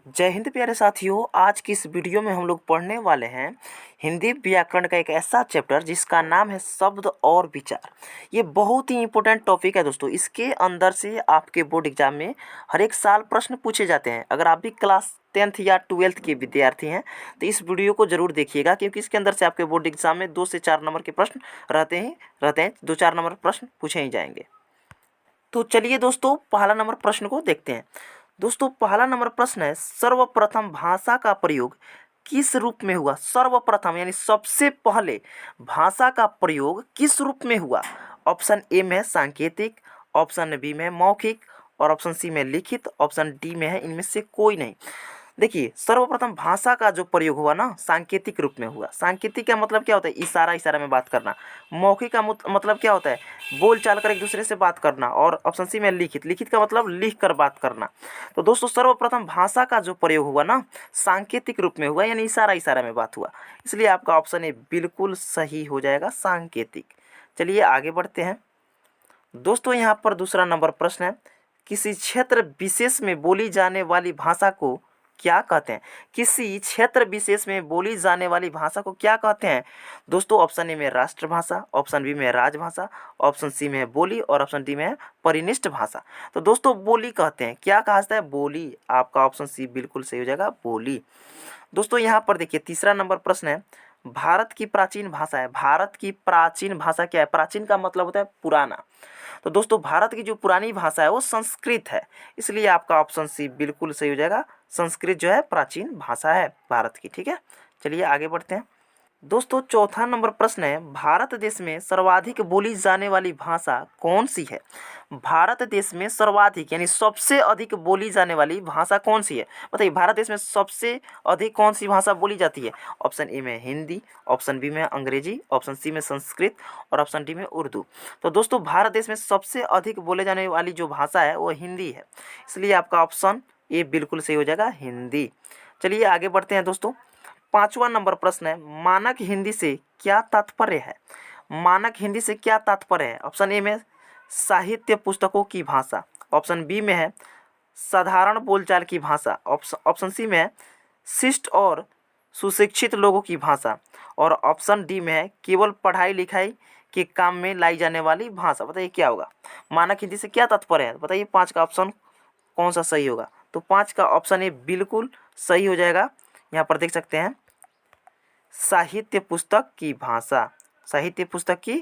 जय हिंद प्यारे साथियों। आज की इस वीडियो में हम लोग पढ़ने वाले हैं हिंदी व्याकरण का एक ऐसा चैप्टर जिसका नाम है शब्द और विचार। ये बहुत ही इंपॉर्टेंट टॉपिक है दोस्तों। इसके अंदर से आपके बोर्ड एग्जाम में हर एक साल प्रश्न पूछे जाते हैं। अगर आप भी क्लास 10th या 12th के विद्यार्थी हैं तो इस वीडियो को जरूर देखिएगा, क्योंकि इसके अंदर से आपके बोर्ड एग्जाम में 2 से 4 नंबर के प्रश्न रहते हैं 2-4 नंबर प्रश्न पूछे ही जाएंगे। तो चलिए दोस्तों, पहला नंबर प्रश्न को देखते हैं। दोस्तों पहला नंबर प्रश्न है, सर्वप्रथम भाषा का प्रयोग किस रूप में हुआ। सर्वप्रथम यानी सबसे पहले भाषा का प्रयोग किस रूप में हुआ। ऑप्शन ए में है सांकेतिक, ऑप्शन बी में है मौखिक, और ऑप्शन सी में लिखित, ऑप्शन डी में है इनमें से कोई नहीं। देखिए, सर्वप्रथम भाषा का जो प्रयोग हुआ ना सांकेतिक रूप में हुआ। सांकेतिक का मतलब क्या होता है, इशारा इशारा में बात करना। मौखिक का मतलब क्या होता है, बोल चाल कर एक दूसरे से बात करना। और ऑप्शन सी में लिखित, लिखित का मतलब लिख कर बात करना। तो दोस्तों सर्वप्रथम भाषा का जो प्रयोग हुआ ना सांकेतिक रूप में हुआ, यानी इशारा इशारा में बात हुआ। इसलिए आपका ऑप्शन ए बिल्कुल सही हो जाएगा, सांकेतिक। चलिए आगे बढ़ते हैं दोस्तों। यहाँ पर दूसरा नंबर प्रश्न है, किसी क्षेत्र विशेष में बोली जाने वाली भाषा को क्या कहते हैं। किसी क्षेत्र विशेष में बोली जाने वाली भाषा को क्या कहते हैं दोस्तों। ऑप्शन ए में राष्ट्रभाषा, ऑप्शन बी में राजभाषा, ऑप्शन सी में है बोली, और ऑप्शन डी में है परिनिष्ठ भाषा। तो दोस्तों बोली कहते हैं, क्या कहा जाता है, बोली। आपका ऑप्शन सी बिल्कुल सही हो जाएगा, बोली। दोस्तों यहाँ पर देखिए तीसरा नंबर प्रश्न है, भारत की प्राचीन भाषा है। भारत की प्राचीन भाषा क्या है। प्राचीन का मतलब होता है पुराना। तो दोस्तों भारत की जो पुरानी भाषा है वो संस्कृत है। इसलिए आपका ऑप्शन सी बिल्कुल सही हो जाएगा, संस्कृत जो है प्राचीन भाषा है भारत की। ठीक है, चलिए आगे बढ़ते हैं दोस्तों। चौथा नंबर प्रश्न है, भारत देश में सर्वाधिक बोली जाने वाली भाषा कौन सी है। भारत देश में सर्वाधिक यानी सबसे अधिक बोली जाने वाली भाषा कौन सी है। बताइए, भारत देश में सबसे अधिक कौन सी भाषा बोली जाती है। ऑप्शन ए में हिंदी, ऑप्शन बी में अंग्रेजी, ऑप्शन सी में संस्कृत, और ऑप्शन डी में उर्दू। तो दोस्तों भारत देश में सबसे अधिक बोले जाने वाली जो भाषा है वो हिंदी है। इसलिए आपका ऑप्शन ए बिल्कुल सही हो जाएगा, हिंदी। चलिए आगे बढ़ते हैं दोस्तों। पांचवा नंबर प्रश्न है, मानक हिंदी से क्या तात्पर्य है। मानक हिंदी से क्या तात्पर्य है। ऑप्शन ए में साहित्य पुस्तकों की भाषा, ऑप्शन बी में है साधारण बोलचाल की भाषा, ऑप्शन सी में है शिष्ट और सुशिक्षित लोगों की भाषा, और ऑप्शन डी में है केवल पढ़ाई लिखाई के काम में लाई जाने वाली भाषा। बताइए क्या होगा, मानक हिंदी से क्या तात्पर्य है। बताइए 5 का ऑप्शन कौन सा सही होगा। तो 5 का ऑप्शन ए बिल्कुल सही हो जाएगा। यहाँ पर देख सकते हैं साहित्य पुस्तक की भाषा, साहित्य पुस्तक की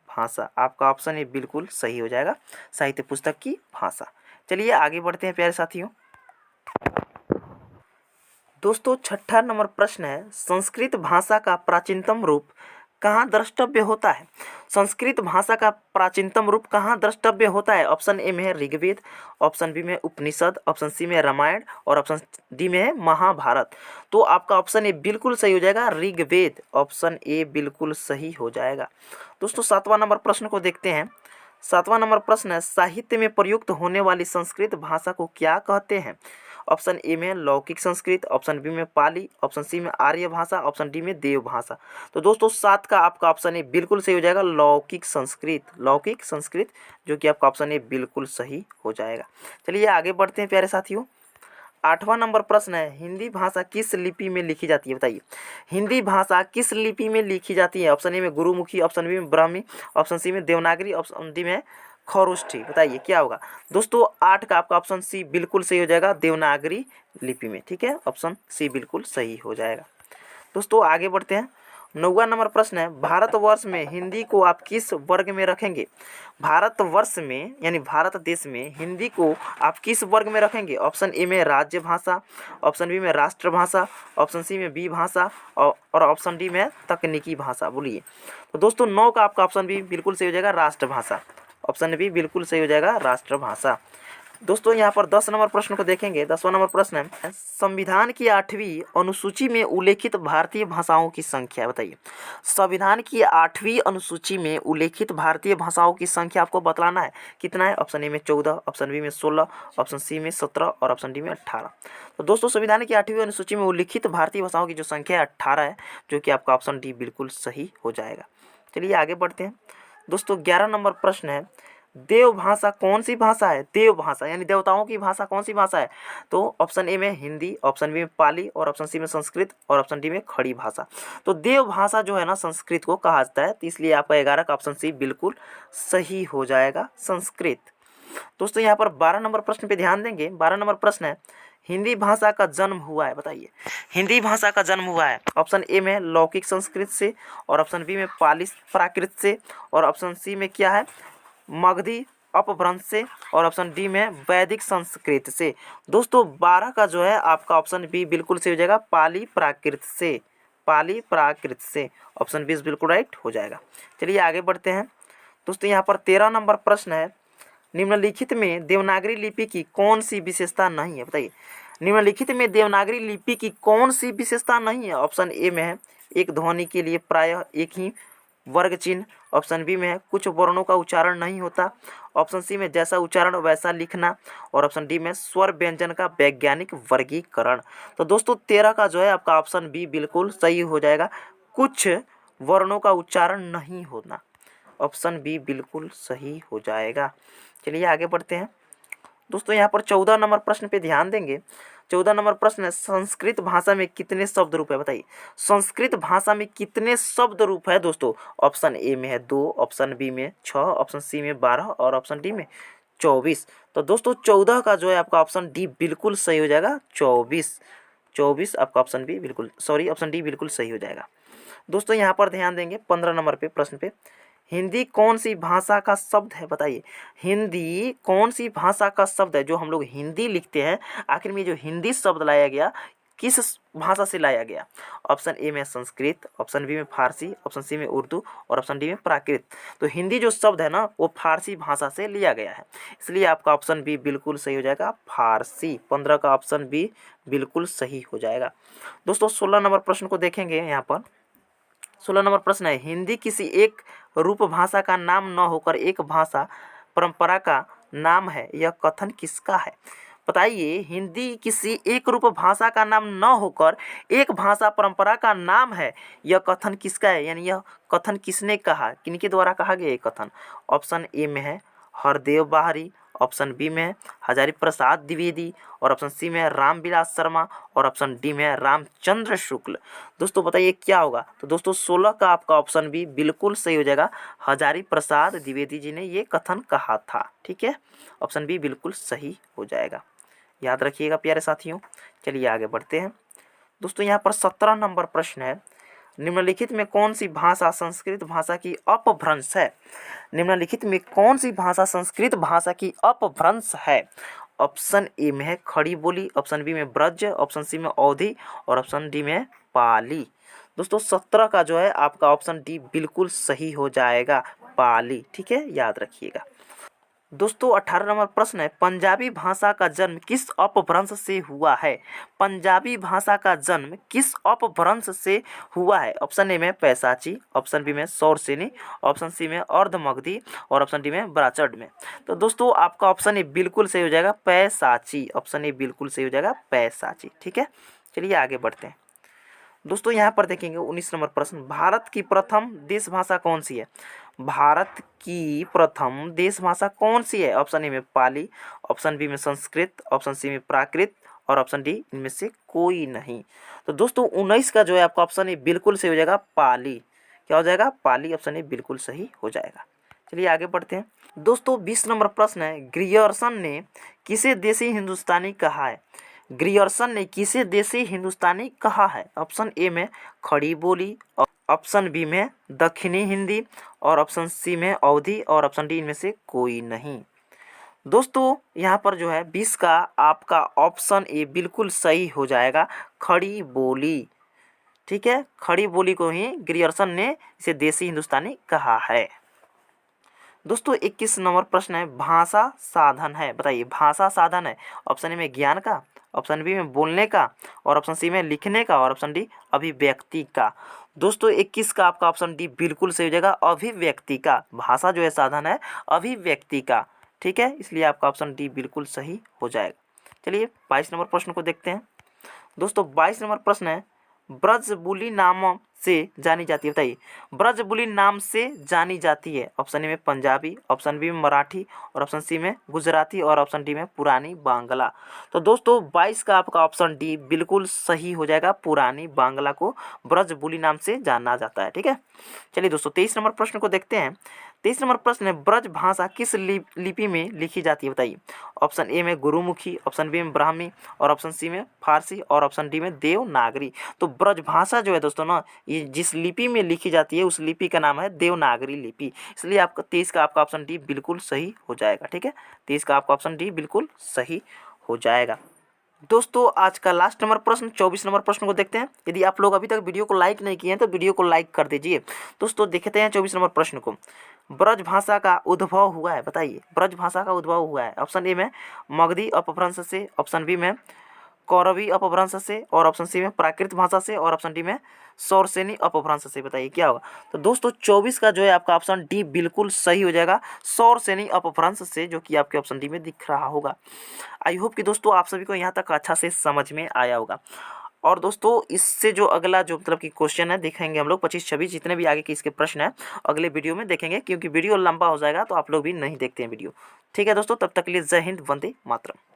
भाषा। आपका ऑप्शन ये बिल्कुल सही हो जाएगा, साहित्य पुस्तक की भाषा। चलिए आगे बढ़ते हैं प्यारे साथियों। दोस्तों छठा नंबर प्रश्न है, संस्कृत भाषा का प्राचीनतम रूप कहाँ द्रष्टव्य होता है। संस्कृत भाषा का प्राचीनतम रूप कहाँ द्रष्टव्य होता है। ऑप्शन ए में है ऋग्वेद, ऑप्शन बी में उपनिषद, ऑप्शन सी में रामायण, और ऑप्शन डी में है महाभारत। तो आपका ऑप्शन ए बिल्कुल सही हो जाएगा, ऋग्वेद। ऑप्शन ए बिल्कुल सही हो जाएगा। दोस्तों सातवां नंबर प्रश्न को देखते हैं। सातवां नंबर प्रश्न है, साहित्य में प्रयुक्त होने वाली संस्कृत भाषा को क्या कहते हैं। ऑप्शन ए में लौकिक संस्कृत, ऑप्शन बी में पाली, ऑप्शन सी में आर्य भाषा, ऑप्शन डी में देव भाषा। तो दोस्तों 7 का आपका ऑप्शन ए बिल्कुल सही हो जाएगा, लौकिक संस्कृत। लौकिक संस्कृत जो कि आपका ऑप्शन ए बिल्कुल सही हो जाएगा। चलिए आगे बढ़ते हैं प्यारे साथियों। आठवां नंबर प्रश्न है, हिंदी भाषा किस लिपि में लिखी जाती है। बताइए हिंदी भाषा किस लिपि में लिखी जाती है। ऑप्शन ए में गुरुमुखी, ऑप्शन बी में ब्राह्मी, ऑप्शन सी में देवनागरी, ऑप्शन डी में खरोष्ठी। बताइए क्या होगा दोस्तों। 8 का आपका ऑप्शन सी बिल्कुल सही हो जाएगा, देवनागरी लिपि में। ठीक है, ऑप्शन सी बिल्कुल सही हो जाएगा। दोस्तों आगे बढ़ते हैं। 9वां नंबर प्रश्न है, भारतवर्ष में हिंदी को आप किस वर्ग में रखेंगे। भारतवर्ष में यानी भारत देश में हिंदी को आप किस वर्ग में रखेंगे। ऑप्शन ए में राज्य भाषा, ऑप्शन बी में राष्ट्रभाषा, ऑप्शन सी में बी भाषा, और ऑप्शन डी में तकनीकी भाषा। बोलिए तो दोस्तों 9 का आपका ऑप्शन बी बिल्कुल सही हो जाएगा, राष्ट्रभाषा। ऑप्शन बी बिल्कुल सही हो जाएगा, राष्ट्रभाषा। दोस्तों यहाँ पर 10 नंबर प्रश्न को देखेंगे। 10वां नंबर प्रश्न है, संविधान की 8वीं अनुसूची में उल्लेखित भारतीय भाषाओं की संख्या बताइए। संविधान की 8वीं अनुसूची में उल्लेखित भारतीय भाषाओं की संख्या आपको बतलाना है, कितना है। ऑप्शन ए में 14, ऑप्शन बी में 16, ऑप्शन सी में 17, और ऑप्शन डी में 18। तो दोस्तों संविधान की 8वीं अनुसूची में उल्लेखित भारतीय भाषाओं की जो संख्या है 18 है, जो कि आपका ऑप्शन डी बिल्कुल सही हो जाएगा। चलिए आगे बढ़ते हैं दोस्तों। 11 नंबर प्रश्न है, देव भाषा कौन सी भाषा है? देव भाषा यानी देवताओं की भाषा कौन सी भाषा है? तो ऑप्शन ए में हिंदी, ऑप्शन बी में पाली और ऑप्शन सी में संस्कृत और ऑप्शन डी में खड़ी भाषा। तो देव भाषा जो है ना संस्कृत को कहा जाता है, तो इसलिए आपका 11 का ऑप्शन सी बिल्कुल सही हो जाएगा, संस्कृत। दोस्तों यहाँ पर 12 नंबर प्रश्न पे ध्यान देंगे। 12 नंबर प्रश्न है, हिंदी भाषा का जन्म हुआ है, बताइए हिंदी भाषा का जन्म हुआ है। ऑप्शन ए में लौकिक संस्कृत से और ऑप्शन बी में पाली प्राकृत से और ऑप्शन सी में क्या है मगधी अपभ्रंश से और ऑप्शन डी में वैदिक संस्कृत से। दोस्तों 12 का जो है आपका ऑप्शन बी बिल्कुल सही हो जाएगा, पाली प्राकृत से, पाली प्राकृत से। ऑप्शन बी बिल्कुल राइट हो जाएगा। चलिए आगे बढ़ते हैं। दोस्तों यहाँ पर 13 नंबर प्रश्न है, निम्नलिखित में देवनागरी लिपि की कौन सी विशेषता नहीं है, बताइए निम्नलिखित में देवनागरी लिपि की कौन सी विशेषता नहीं है। ऑप्शन ए में है एक ध्वनि के लिए प्रायः एक ही वर्ग चिन्ह, ऑप्शन बी में है कुछ वर्णों का उच्चारण नहीं होता, ऑप्शन सी में जैसा उच्चारण वैसा लिखना और ऑप्शन डी में स्वर व्यंजन का वैज्ञानिक वर्गीकरण। तो दोस्तों 13 का जो है आपका ऑप्शन बी बिल्कुल सही हो जाएगा, कुछ वर्णों का उच्चारण नहीं होना। ऑप्शन बी बिल्कुल सही हो जाएगा। चलिए आगे बढ़ते हैं। दोस्तों यहाँ पर 14 नंबर प्रश्न पे ध्यान देंगे। 14 नंबर प्रश्न है, संस्कृत भाषा में कितने शब्द रूप है, बताइए संस्कृत भाषा में कितने शब्द रूप है। दोस्तों ऑप्शन ए में है 2, ऑप्शन बी में 6, ऑप्शन सी में 12 और ऑप्शन डी में 24। तो दोस्तों 14 का जो है आपका ऑप्शन डी बिल्कुल सही हो जाएगा, 24 आपका ऑप्शन बी बिल्कुल ऑप्शन डी बिल्कुल सही हो जाएगा। दोस्तों यहाँ पर ध्यान देंगे 15 नंबर पे प्रश्न पे, हिंदी कौन सी भाषा का शब्द है, बताइए हिंदी कौन सी भाषा का शब्द है। जो हम लोग हिंदी लिखते हैं, आखिर में जो हिंदी शब्द लाया गया किस भाषा से लाया गया। ऑप्शन ए में संस्कृत, ऑप्शन बी में फारसी, ऑप्शन सी में उर्दू और ऑप्शन डी में प्राकृत। तो हिंदी जो शब्द है ना वो फारसी भाषा से लिया गया है, इसलिए आपका ऑप्शन बी बिल्कुल सही हो जाएगा, फारसी। 15 का ऑप्शन बी बिल्कुल सही हो जाएगा। दोस्तों 16 नंबर प्रश्न को देखेंगे। यहाँ पर 16 नंबर प्रश्न है, हिंदी किसी एक रूप भाषा का नाम न होकर एक भाषा परंपरा का नाम है, यह कथन किसका है। बताइए हिंदी किसी एक रूप भाषा का नाम न होकर एक भाषा परंपरा का नाम है, यह कथन किसका है, यानी यह कथन किसने कहा, किनके द्वारा कहा गया ये कथन। ऑप्शन ए में है हरदेव बाहरी, ऑप्शन बी में है हजारी प्रसाद द्विवेदी और ऑप्शन सी में है रामविलास शर्मा और ऑप्शन डी में है रामचंद्र शुक्ल। दोस्तों बताइए क्या होगा। तो दोस्तों 16 का आपका ऑप्शन बी बिल्कुल सही हो जाएगा, हजारी प्रसाद द्विवेदी जी ने ये कथन कहा था। ठीक है, ऑप्शन बी बिल्कुल सही हो जाएगा, याद रखिएगा प्यारे साथियों। चलिए आगे बढ़ते हैं। दोस्तों यहाँ पर 17 नंबर प्रश्न है, निम्नलिखित में कौन सी भाषा संस्कृत भाषा की अपभ्रंश है। निम्नलिखित में कौन सी भाषा संस्कृत भाषा की अपभ्रंश है। ऑप्शन ए में है खड़ी बोली, ऑप्शन बी में ब्रज, ऑप्शन सी में अवधी और ऑप्शन डी में पाली। दोस्तों 17 का जो है आपका ऑप्शन डी बिल्कुल सही हो जाएगा, पाली। ठीक है, याद रखिएगा। दोस्तों 18 नंबर प्रश्न है, पंजाबी भाषा का जन्म किस अपभ्रंश से हुआ है। पंजाबी भाषा का जन्म किस अपभ्रंश से हुआ है। ऑप्शन ए में पैसाची, ऑप्शन बी में सौरसेनी, ऑप्शन सी में अर्धमगधी और ऑप्शन डी में ब्राचड में। तो दोस्तों आपका ऑप्शन ए बिल्कुल सही हो जाएगा, पैसाची। ऑप्शन ए बिल्कुल सही हो जाएगा, पैसाची। ठीक है, चलिए आगे बढ़ते हैं। दोस्तों यहाँ पर देखेंगे 19 नंबर प्रश्न, भारत की प्रथम देश भाषा कौन सी है। भारत की प्रथम देश भाषा कौन सी है। ऑप्शन ए में पाली, ऑप्शन बी में संस्कृत, ऑप्शन सी में प्राकृत और ऑप्शन डी इनमें से कोई नहीं। तो दोस्तों 19 का जो है आपका ऑप्शन ए बिल्कुल सही हो जाएगा, पाली। क्या हो जाएगा, पाली। ऑप्शन ए बिल्कुल सही हो जाएगा। चलिए आगे बढ़ते हैं। दोस्तों 20 नंबर प्रश्न है, ग्रियर्सन ने किसे देसी हिंदुस्तानी कहा है। ग्रियर्सन ने किसे देसी हिंदुस्तानी कहा है। ऑप्शन ए में खड़ी बोली, ऑप्शन बी में दक्षिणी हिंदी और ऑप्शन सी में अवधी और ऑप्शन डी इनमें से कोई नहीं। दोस्तों यहाँ पर जो है 20 का आपका ऑप्शन ए बिल्कुल सही हो जाएगा, खड़ी बोली। ठीक है, खड़ी बोली को ही ग्रियर्सन ने इसे देसी हिंदुस्तानी कहा है। दोस्तों 21 नंबर प्रश्न है, भाषा साधन है, बताइए भाषा साधन है। ऑप्शन ए में ज्ञान का, ऑप्शन बी में बोलने का और ऑप्शन सी में लिखने का और ऑप्शन डी अभिव्यक्ति का। दोस्तों 21 का आपका ऑप्शन डी बिल्कुल सही हो जाएगा, अभिव्यक्ति का। भाषा जो है साधन है अभिव्यक्ति का। ठीक है, इसलिए आपका ऑप्शन डी बिल्कुल सही हो जाएगा। चलिए 22 नंबर प्रश्न को देखते हैं। दोस्तों 22 नंबर प्रश्न है, ब्रजबुली नाम से जानी जाती है, बताइए। ब्रजबुली नाम से जानी जाती है। ऑप्शन ए में पंजाबी, ऑप्शन बी में मराठी, और ऑप्शन सी में गुजराती, और ऑप्शन डी में पुरानी बांग्ला। तो दोस्तों 22 का आपका ऑप्शन डी बिल्कुल सही हो जाएगा। पुरानी बांग्ला को ब्रजबुली नाम से जाना जाता है, ठीक है। चलिए दोस्तों 23 नंबर प्रश्न को देखते हैं। 23 नंबर प्रश्न है, ब्रज भाषा किस लिपि में लिखी जाती है, बताइए। ऑप्शन ए में गुरुमुखी, ऑप्शन बी में ब्राह्मी, और ऑप्शन सी में फारसी, और ऑप्शन डी में देवनागरी। तो ब्रज भाषा जो है दोस्तों ना, ये जिस लिपि में लिखी जाती है उस लिपि का नाम है देवनागरी लिपि। इसलिए आपका 23 का आपका ऑप्शन डी बिल्कुल सही हो जाएगा, ठीक है। 23 का आपका ऑप्शन डी बिल्कुल सही हो जाएगा। दोस्तों आज का लास्ट नंबर प्रश्न 24 नंबर प्रश्न को देखते हैं। यदि आप लोग अभी तक वीडियो को लाइक नहीं किए हैं तो वीडियो को लाइक कर दीजिए। दोस्तों देखते हैं 24 नंबर प्रश्न को। ब्रज भाषा का उद्भव हुआ है, बताइए। ब्रज भाषा का उद्भव हुआ है। ऑप्शन ए में मगधी अपभ्रंश से, ऑप्शन बी में कौरवी अपभ्रंश से, और ऑप्शन सी में प्राकृत भाषा से, और ऑप्शन डी में सौरसेनी अपभ्रंश से। बताइए क्या होगा। तो दोस्तों 24 का जो है आपका ऑप्शन डी बिल्कुल सही हो जाएगा, सौरसेनी अपभ्रंश से, जो कि आपके ऑप्शन डी में दिख रहा होगा। आई होप कि दोस्तों आप सभी को यहाँ तक अच्छा से समझ में आया होगा। और दोस्तों इससे जो अगला जो मतलब कि क्वेश्चन है देखेंगे हम लोग 25-26 जितने भी आगे के इसके प्रश्न हैं अगले वीडियो में देखेंगे, क्योंकि वीडियो लंबा हो जाएगा तो आप लोग भी नहीं देखते हैं वीडियो। ठीक है दोस्तों, तब तक के लिए जय हिंद, वंदे मातरम।